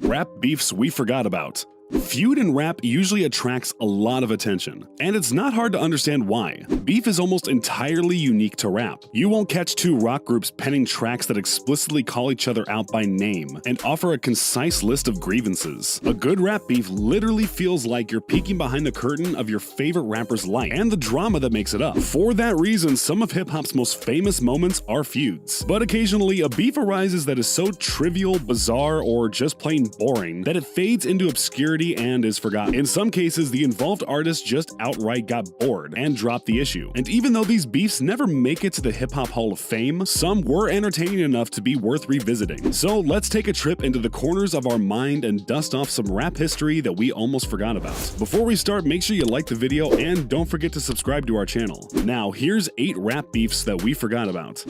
Rap beefs we forgot about. Feud in rap usually attracts a lot of attention, and it's not hard to understand why. Beef is almost entirely unique to rap. You won't catch two rock groups penning tracks that explicitly call each other out by name and offer a concise list of grievances. A good rap beef literally feels like you're peeking behind the curtain of your favorite rapper's life and the drama that makes it up. For that reason, some of hip-hop's most famous moments are feuds. But occasionally, a beef arises that is so trivial, bizarre, or just plain boring that it fades into obscurity and is forgotten. In some cases, the involved artist just outright got bored and dropped the issue. And even though these beefs never make it to the Hip-Hop Hall of Fame, some were entertaining enough to be worth revisiting. So let's take a trip into the corners of our mind and dust off some rap history that we almost forgot about. Before we start, make sure you like the video and don't forget to subscribe to our channel. Now, here's 8 rap beefs that we forgot about.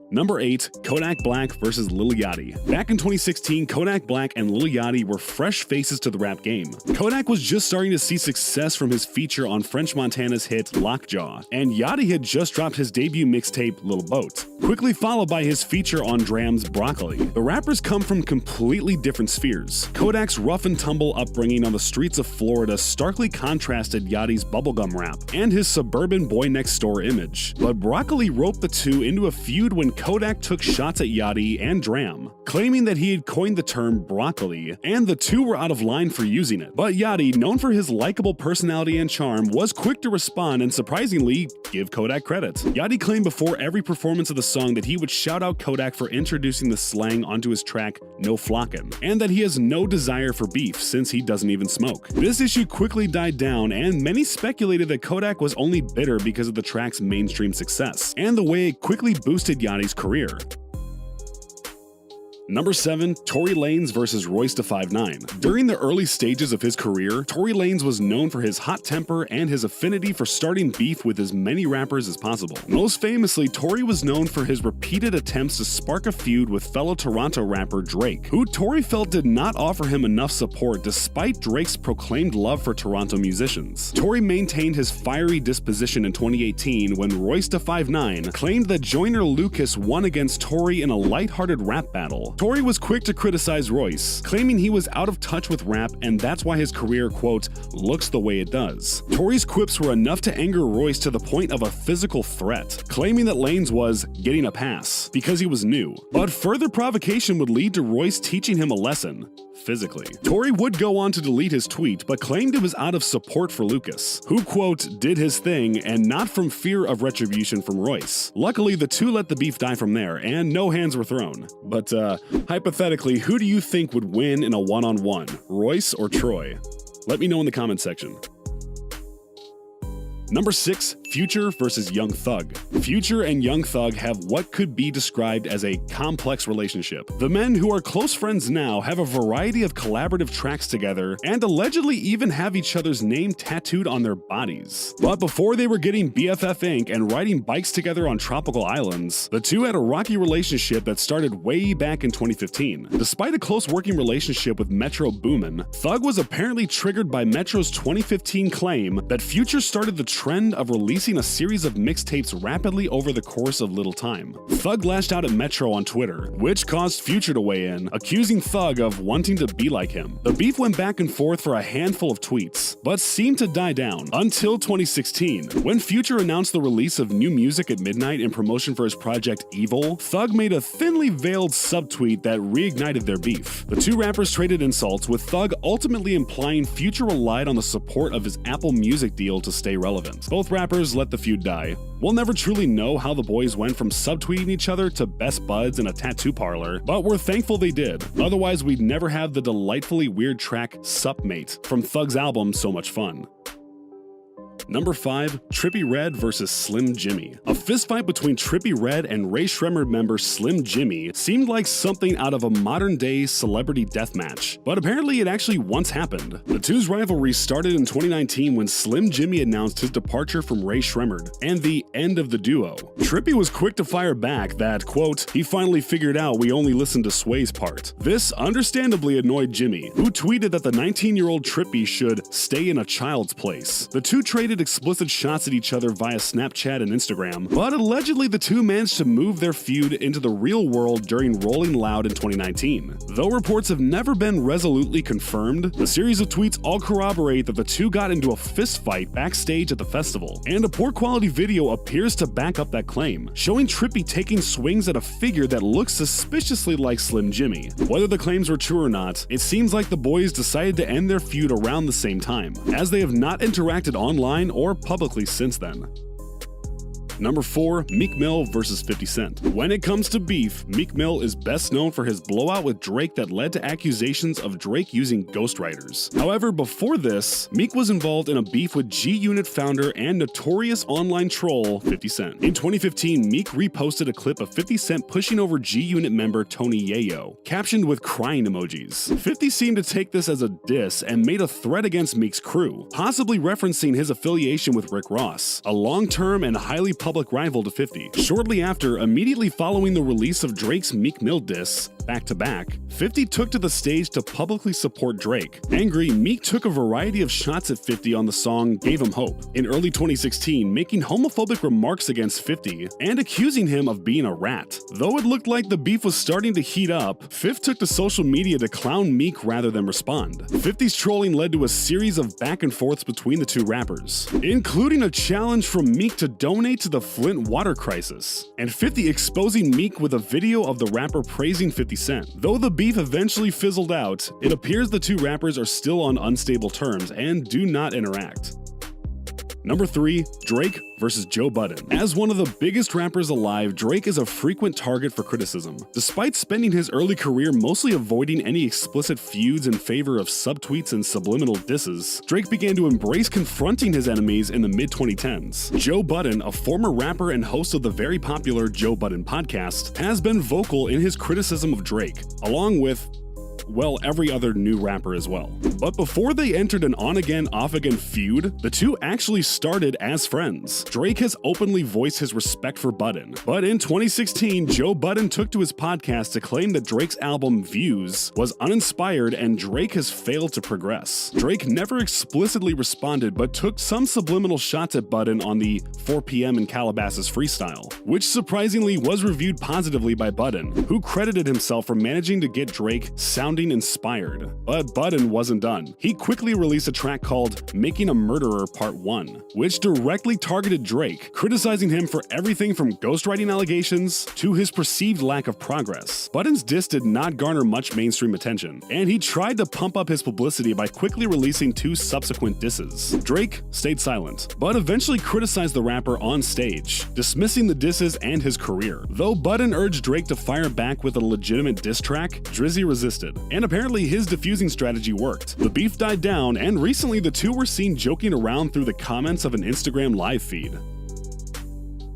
Number 8. Kodak Black vs. Lil Yachty. Back in 2016, Kodak Black and Lil Yachty were fresh faces to the rap game. Kodak was just starting to see success from his feature on French Montana's hit Lockjaw, and Yachty had just dropped his debut mixtape Lil Boat, quickly followed by his feature on Dram's Broccoli. The rappers come from completely different spheres. Kodak's rough and tumble upbringing on the streets of Florida starkly contrasted Yachty's bubblegum rap and his suburban boy next door image. But Broccoli roped the two into a feud when Kodak took shots at Yachty and Dram, claiming that he had coined the term broccoli, and the two were out of line for using it. But Yachty, known for his likable personality and charm, was quick to respond and surprisingly give Kodak credit. Yachty claimed before every performance of the song that he would shout out Kodak for introducing the slang onto his track No Flockin', and that he has no desire for beef since he doesn't even smoke. This issue quickly died down, and many speculated that Kodak was only bitter because of the track's mainstream success, and the way it quickly boosted Yachty's career. Number 7. Tory Lanez vs. Royce da 5'9". During the early stages of his career, Tory Lanez was known for his hot temper and his affinity for starting beef with as many rappers as possible. Most famously, Tory was known for his repeated attempts to spark a feud with fellow Toronto rapper Drake, who Tory felt did not offer him enough support despite Drake's proclaimed love for Toronto musicians. Tory maintained his fiery disposition in 2018 when Royce da 5'9" claimed that Joyner Lucas won against Tory in a lighthearted rap battle. Tory was quick to criticize Royce, claiming he was out of touch with rap and that's why his career, quote, looks the way it does. Tory's quips were enough to anger Royce to the point of a physical threat, claiming that Lanez was getting a pass because he was new. But further provocation would lead to Royce teaching him a lesson, physically. Tory would go on to delete his tweet, but claimed it was out of support for Lucas, who, quote, did his thing and not from fear of retribution from Royce. Luckily, the two let the beef die from there, and no hands were thrown. But, hypothetically, who do you think would win in a one-on-one, Royce or Troy? Let me know in the comment section. Number 6. Future vs. Young Thug. Future and Young Thug have what could be described as a complex relationship. The men, who are close friends now, have a variety of collaborative tracks together and allegedly even have each other's name tattooed on their bodies. But before they were getting BFF Inc. and riding bikes together on tropical islands, the two had a rocky relationship that started way back in 2015. Despite a close working relationship with Metro Boomin, Thug was apparently triggered by Metro's 2015 claim that Future started the trend of releasing a series of mixtapes rapidly over the course of little time. Thug lashed out at Metro on Twitter, which caused Future to weigh in, accusing Thug of wanting to be like him. The beef went back and forth for a handful of tweets, but seemed to die down until 2016, when Future announced the release of new music at midnight in promotion for his project Evil. Thug made a thinly veiled subtweet that reignited their beef. The two rappers traded insults, with Thug ultimately implying Future relied on the support of his Apple Music deal to stay relevant. Both rappers let the feud die. We'll never truly know how the boys went from subtweeting each other to best buds in a tattoo parlor, but we're thankful they did. Otherwise, we'd never have the delightfully weird track Supmate from Thug's album So Much Fun. Number 5. Trippie Redd vs. Slim Jimmy. A fistfight between Trippie Redd and Ray Shremmerd member Slim Jimmy seemed like something out of a modern-day celebrity deathmatch, but apparently it actually once happened. The two's rivalry started in 2019 when Slim Jimmy announced his departure from Ray Shremmerd and the end of the duo. Trippie was quick to fire back that, quote, he finally figured out we only listened to Sway's part. This understandably annoyed Jimmy, who tweeted that the 19-year-old Trippie should stay in a child's place. The two traded tweeted explicit shots at each other via Snapchat and Instagram, but allegedly the two managed to move their feud into the real world during Rolling Loud in 2019. Though reports have never been resolutely confirmed, the series of tweets all corroborate that the two got into a fist fight backstage at the festival, and a poor quality video appears to back up that claim, showing Trippie taking swings at a figure that looks suspiciously like Slim Jimmy. Whether the claims were true or not, it seems like the boys decided to end their feud around the same time, as they have not interacted online or publicly since then. Number 4. Meek Mill vs 50 Cent. When it comes to beef, Meek Mill is best known for his blowout with Drake that led to accusations of Drake using ghostwriters. However, before this, Meek was involved in a beef with G-Unit founder and notorious online troll 50 Cent. In 2015, Meek reposted a clip of 50 Cent pushing over G-Unit member Tony Yayo, captioned with crying emojis. 50 seemed to take this as a diss and made a threat against Meek's crew, possibly referencing his affiliation with Rick Ross, a long-term and highly public rival to 50. Shortly after, immediately following the release of Drake's Meek Mill diss, Back to Back, 50 took to the stage to publicly support Drake. Angry, Meek took a variety of shots at 50 on the song Gave Him Hope in early 2016, making homophobic remarks against 50 and accusing him of being a rat. Though it looked like the beef was starting to heat up, 50 took to social media to clown Meek rather than respond. 50's trolling led to a series of back and forths between the two rappers, including a challenge from Meek to donate to the Flint water crisis, and 50 exposing Meek with a video of the rapper praising 50 Cent. Though the beef eventually fizzled out, it appears the two rappers are still on unstable terms and do not interact. Number 3. Drake vs Joe Budden. As one of the biggest rappers alive, Drake is a frequent target for criticism. Despite spending his early career mostly avoiding any explicit feuds in favor of subtweets and subliminal disses, Drake began to embrace confronting his enemies in the mid-2010s. Joe Budden, a former rapper and host of the very popular Joe Budden podcast, has been vocal in his criticism of Drake, along with every other new rapper as well. But before they entered an on-again, off-again feud, the two actually started as friends. Drake has openly voiced his respect for Budden, but in 2016, Joe Budden took to his podcast to claim that Drake's album Views was uninspired and Drake has failed to progress. Drake never explicitly responded, but took some subliminal shots at Budden on the 4 p.m. in Calabasas freestyle, which surprisingly was reviewed positively by Budden, who credited himself for managing to get Drake sounding inspired. But Budden wasn't done. He quickly released a track called Making a Murderer Part 1, which directly targeted Drake, criticizing him for everything from ghostwriting allegations to his perceived lack of progress. Budden's diss did not garner much mainstream attention, and he tried to pump up his publicity by quickly releasing 2 subsequent disses. Drake stayed silent, but eventually criticized the rapper on stage, dismissing the disses and his career. Though Budden urged Drake to fire back with a legitimate diss track, Drizzy resisted, and apparently his diffusing strategy worked. The beef died down, and recently the two were seen joking around through the comments of an Instagram live feed.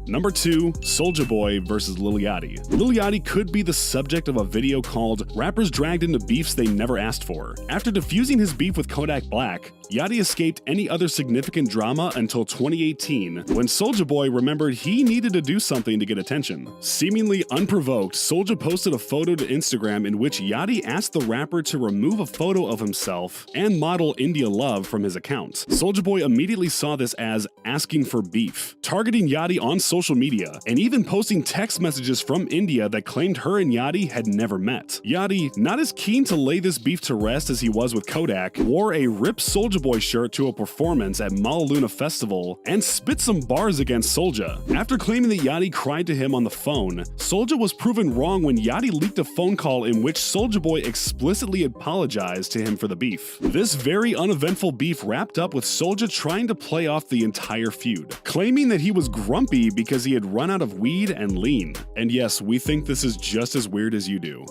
Number 2. Soulja Boy vs Lil Yachty. Lil Yachty could be the subject of a video called Rappers Dragged into Beefs They Never Asked For. After diffusing his beef with Kodak Black, Yachty escaped any other significant drama until 2018, when Soulja Boy remembered he needed to do something to get attention. Seemingly unprovoked, Soulja posted a photo to Instagram in which Yachty asked the rapper to remove a photo of himself and model India Love from his account. Soulja Boy immediately saw this as asking for beef, targeting Yachty on social media, and even posting text messages from India that claimed her and Yachty had never met. Yachty, not as keen to lay this beef to rest as he was with Kodak, wore a ripped Soulja Boy shirt to a performance at Malaluna Festival and spit some bars against Soulja. After claiming that Yachty cried to him on the phone, Soulja was proven wrong when Yachty leaked a phone call in which Soulja Boy explicitly apologized to him for the beef. This very uneventful beef wrapped up with Soulja trying to play off the entire feud, claiming that he was grumpy because he had run out of weed and lean. And yes, we think this is just as weird as you do.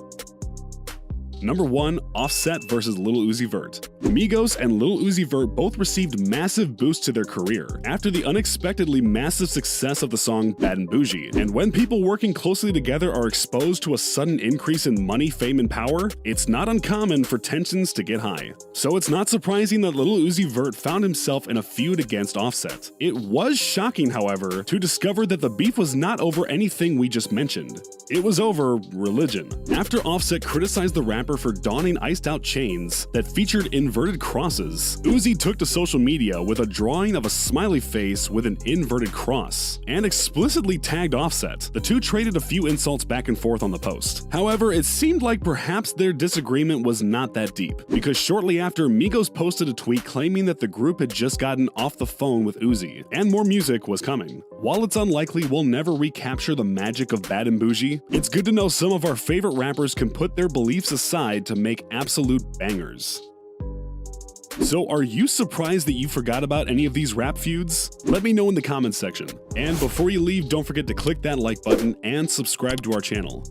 Number 1. Offset vs Lil Uzi Vert. Migos and Lil Uzi Vert both received massive boosts to their career after the unexpectedly massive success of the song Bad and Bougie. And when people working closely together are exposed to a sudden increase in money, fame, and power, it's not uncommon for tensions to get high. So it's not surprising that Lil Uzi Vert found himself in a feud against Offset. It was shocking, however, to discover that the beef was not over anything we just mentioned. It was over religion. After Offset criticized the rapper rapper for donning iced-out chains that featured inverted crosses. Uzi took to social media with a drawing of a smiley face with an inverted cross, and explicitly tagged Offset. The two traded a few insults back and forth on the post. However, it seemed like perhaps their disagreement was not that deep, because shortly after, Migos posted a tweet claiming that the group had just gotten off the phone with Uzi, and more music was coming. While it's unlikely we'll never recapture the magic of Bad and Bougie, it's good to know some of our favorite rappers can put their beliefs aside to make absolute bangers. So are you surprised that you forgot about any of these rap feuds? Let me know in the comments section. And before you leave, don't forget to click that like button and subscribe to our channel.